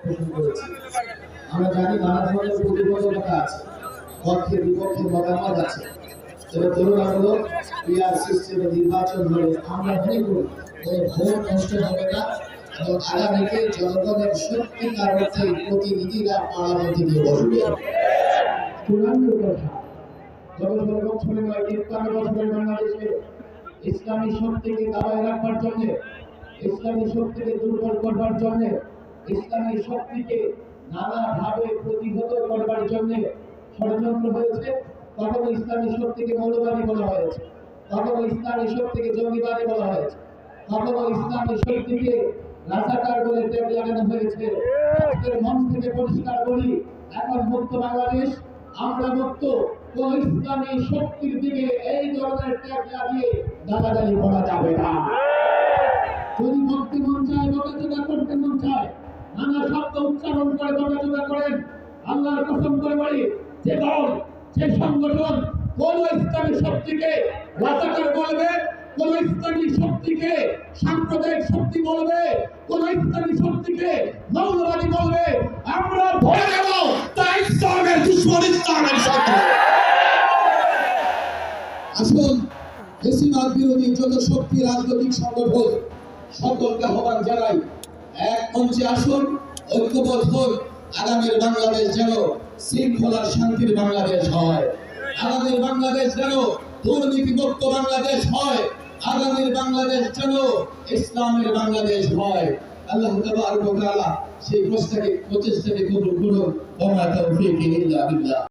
পোষণ করেছি। আমরা জানি নানা ধরনের প্রতিবন্ধকতা আছে, পক্ষে বিপক্ষে মতামত আছে। তবে তুলনামূলক পিআর সিস্টেমে নির্বাচন হলে আমরা মনে করি ভোট নষ্ট হবে না এবং আগামীতে জনগণের সত্যিকার অর্থে প্রতিনিধিরা পার্লামেন্টে গিয়ে বসবে। চূড়ান্ত কথা, গত ১৬ বছরে নয় ৫৩ বছরের বাংলাদেশে ইসলামী শক্তিকে দাবায় রাখবার জন্য, ইসলামী শক্তিকে দুর্বল করবার জন্য, ইসলামী শক্তিকে নানাভাবে প্রতিহত করবার জন্য ষড়যন্ত্র হয়েছে। কখনো ইসলামী শক্তিকে মৌলবাদী বলা হয়েছে, কখনো ইসলামী শক্তিকে জঙ্গিবাদী বলা হয়েছে, কখনো ইসলামী শক্তিকে রাজাকার বলে ট্যাগ লাগানো হয়েছে। আজকের মঞ্চ থেকে পরিষ্কার করি, এখন মুক্ত বাংলাদেশ, আমরা মুক্ত। কোন ইসলামী শক্তির দিকে এই ধরনের ট্যাগ লাগিয়ে দালাদালি করা যাবে না। যদি বক্তি মন চায়, বকাচোদা করতে মন চায়, নানা শব্দ উচ্চারণ করে বকাচোদা করেন, আল্লাহর কসম করে বলি, যে দল, যে সংগঠন কোন ইসলামী শক্তিকে রাজাকার বলবে, কোন ইসলামী শক্তিকে সাম্প্রদায়িক শক্তি বলবে, কোন ইসলামী শক্তিকে মৌলবাদী বলবে, আমরা ভয় দেব তা ইসলামের দুশমন, ইসলামের শত্রু। আসুন বেশিরভাগ বিরোধী যত শক্তি রাজনৈতিক সংগঠন সকলকে আহ্বান জানাই, এক মঞ্চে আসুন, ঐক্যবদ্ধ হন। আগামীর বাংলাদেশ যেন শৃঙ্খলার শান্তির বাংলাদেশ হয়, আগামীর বাংলাদেশ যেন দুর্নীতিমুক্ত বাংলাদেশ হয়, আগামীর বাংলাদেশ যেন ইসলামের বাংলাদেশ হয়। আল্লাহ তাবারক ওয়া তাআলা সেই প্রচেষ্টাকে কবুল করুন। ওয়া মা তাওফীকি ইল্লা বিল্লাহ।